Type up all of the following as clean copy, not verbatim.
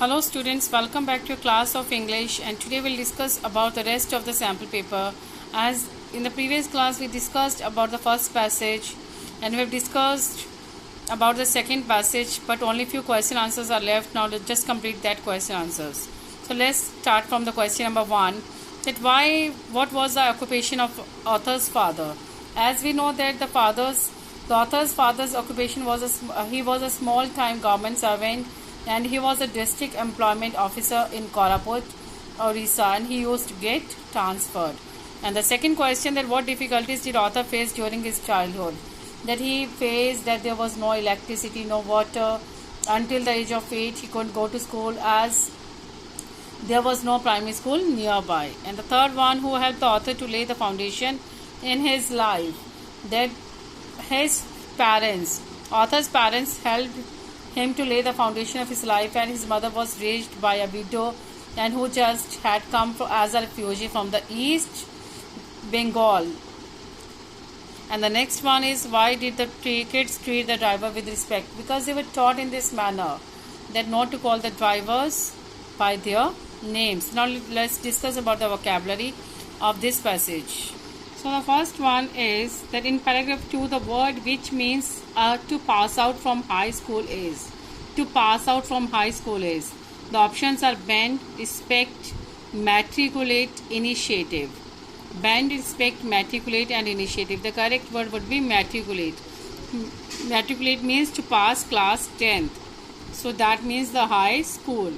Hello students, welcome back to your class of English, and today we'll discuss about the rest of the sample paper. As in the previous class we discussed about the first passage and we've discussed about the second passage, but only few question answers are left. Now let's just complete that question answers. So let's start from the question number 1, that what was the occupation of author's father? As we know that the author's father's occupation was he was a small time government servant, and he was a district employment officer in Koraput, Orissa, and he used to get transferred. And the second question, that what difficulties did author face during his childhood? That he faced that there was no electricity, no water. Until the age of 8 he couldn't go to school as there was no primary school nearby. And the third one, who helped the author to lay the foundation in his life? That his parents, author's parents, helped him to lay the foundation of his life, and his mother was raised by a widow and who just had come as a refugee from the East Bengal. And the next one is, why did the kids treat the driver with respect? Because they were taught in this manner that not to call the drivers by their names. Now let's discuss about the vocabulary of this passage. So the first one is that in paragraph 2, the word which means to pass out from high school is. To pass out from high school is. The options are bend, respect, matriculate, initiative. Bend, respect, matriculate and initiative. The correct word would be matriculate. Matriculate means to pass class 10th. So that means the high school.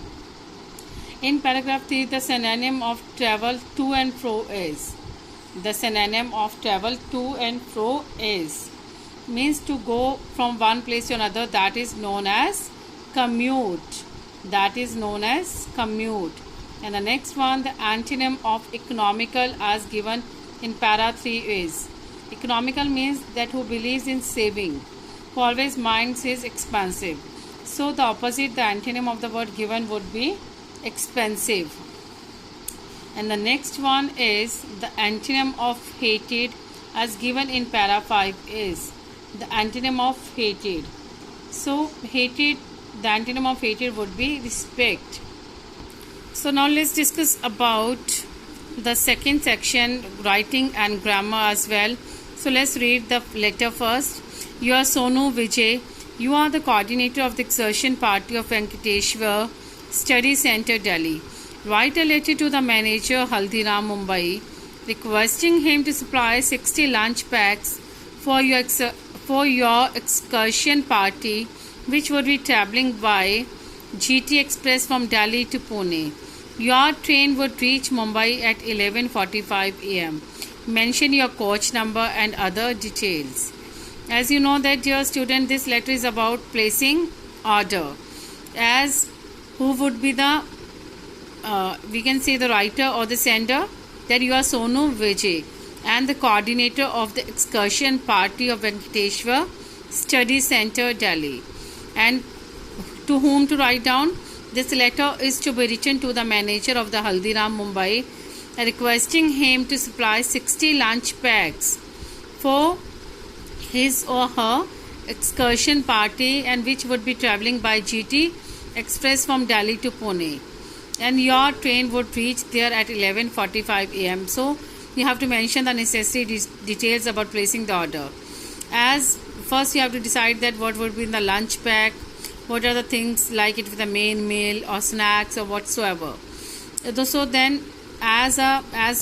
In paragraph 3, the synonym of travel to and fro is. The synonym of travel to and fro is means to go from one place to another, that is known as commute. That is known as commute. And the next one, the antonym of economical as given in para 3 is. Economical means that who believes in saving, who always minds is expensive. So the opposite, the antonym of the word given would be expensive. And the next one is the antonym of hated as given in para 5 is. The antonym of hated. So hated, the antonym of hated would be respect. So now let's discuss about the second section, writing and grammar as well. So let's read the letter first. You are Sonu Vijay. You are the coordinator of the Exertion Party of Venkateshwar Study Center, Delhi. Write a letter to the manager Haldiram, Mumbai, requesting him to supply 60 lunch packs for your excursion party, which would be travelling by GT Express from Delhi to Pune. Your train would reach Mumbai at 11:45 am. Mention your coach number and other details. As you know that, dear student, this letter is about placing order. As who would be the we can say the writer or the sender, that you are Sonu Vijay and the coordinator of the excursion party of Venkateshwar Study Center, Delhi. And to whom to write down? This letter is to be written to the manager of the Haldiram, Mumbai, requesting him to supply 60 lunch packs for his or her excursion party, and which would be travelling by GT Express from Delhi to Pune. And your train would reach there at 11:45 am. So you have to mention the necessary details about placing the order. As first you have to decide that what would be in the lunch pack, what are the things like it with the main meal or snacks or whatsoever. So then as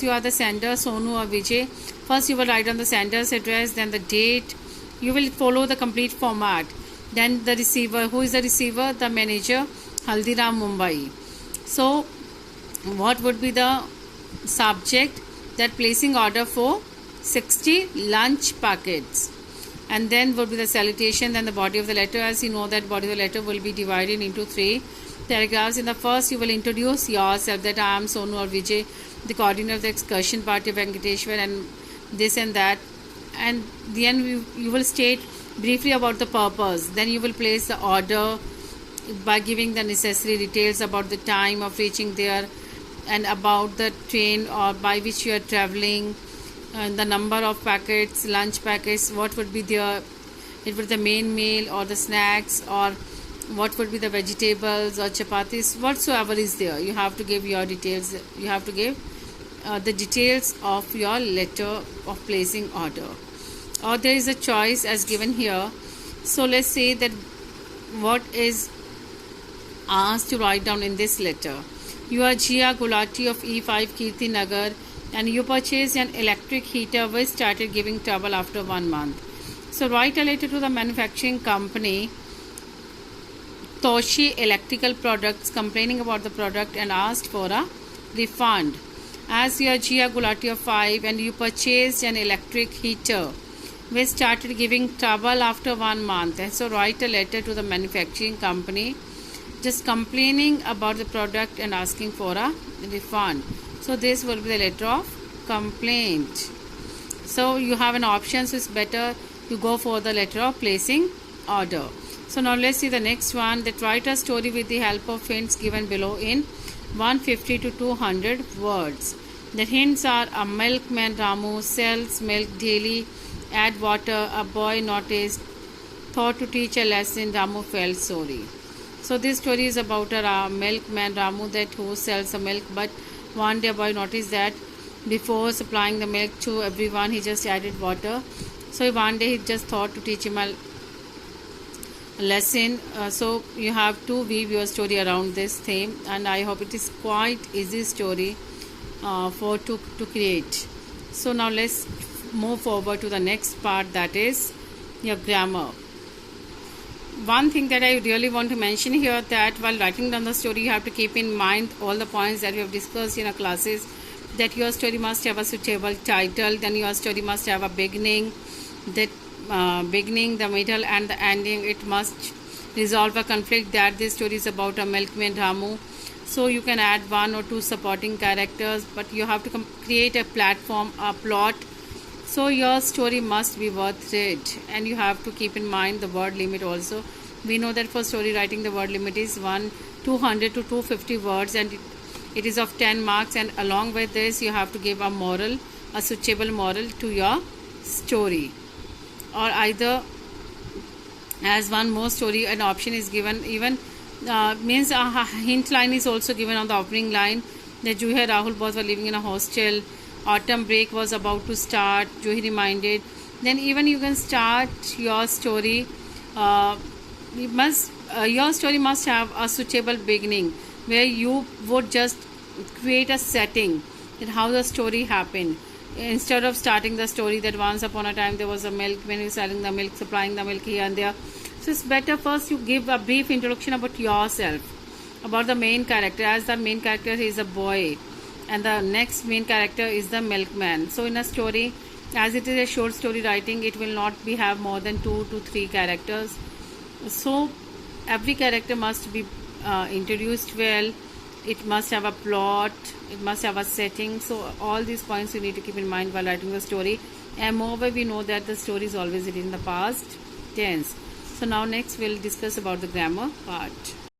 you are the sender, Sonu or Vijay, first you will write down the sender's address, then the date. You will follow the complete format. Then the receiver, who is the receiver? The manager, Haldiram, Mumbai. So what would be the subject? That placing order for 60 lunch packets. And then would be the salutation, then the body of the letter. As you know that body of the letter will be divided into 3 paragraphs. In the first you will introduce yourself, that I am Sonu or Vijay, the coordinator of the excursion party of Venkateshwar, and this and that. And then you will state briefly about the purpose. Then you will place the order by giving the necessary details about the time of reaching there and about the train or by which you are travelling, and the number of packets, lunch packets, what would be there, it would be the main meal or the snacks or what would be the vegetables or chapatis, whatsoever is there. You have to give your details. You have to give the details of your letter of placing order. Or there is a choice as given here. So let's say that what is asked to write down in this letter. You are Jia Gulati of E5 Kirti Nagar, and you purchased an electric heater which started giving trouble after 1 month. So write a letter to the manufacturing company Toshi Electrical Products complaining about the product and asked for a refund. As you are Jia Gulati of 5 and you purchased an electric heater which started giving trouble after 1 month, and so write a letter to the manufacturing company just complaining about the product and asking for a refund. So this will be the letter of complaint. So you have an option, so it's better you go for the letter of placing order. So now let's see the next one, that write a story with the help of hints given below in 150 to 200 words. The hints are: a milkman Ramu sells milk daily, add water, a boy noticed, thought to teach a lesson, Ramu felt sorry. So this story is about a milkman Ramu that who sells a milk, but one day a boy noticed that before supplying the milk to everyone he just added water. So one day he just thought to teach him a lesson. So you have to weave your story around this theme, and I hope it is quite easy story to create. So now let's move forward to the next part, that is your grammar. One thing that I really want to mention here, that while writing down the story you have to keep in mind all the points that we have discussed in our classes, that your story must have a suitable title, then your story must have a beginning, that beginning, the middle and the ending. It must resolve a conflict, that this story is about a milkman Ramu. So you can add 1 or 2 supporting characters, but you have to create a platform, a plot. So your story must be worth it, and you have to keep in mind the word limit also. We know that for story writing the word limit is 200 to 250 words, and it is of 10 marks, and along with this you have to give a moral, a suitable moral to your story. Or either as one more story, an option is given, even means a hint line is also given on the opening line, that Juhi and Rahul both were living in a hostel, autumn break was about to start, Juhi reminded. Then even you can start your story, your story must have a suitable beginning, where you would just create a setting that how the story happened, instead of starting the story that once upon a time there was a milkman who was selling the milk, supplying the milk here and there. So it's better first you give a brief introduction about yourself, about the main character, as the main character is a boy and the next main character is the milkman. So in a story, as it is a short story writing, it will not be have more than 2 to 3 characters. So every character must be introduced well, it must have a plot, it must have a setting. So all these points you need to keep in mind while writing the story. And moreover, we know that the story is always written in the past tense. So now next we'll discuss about the grammar part.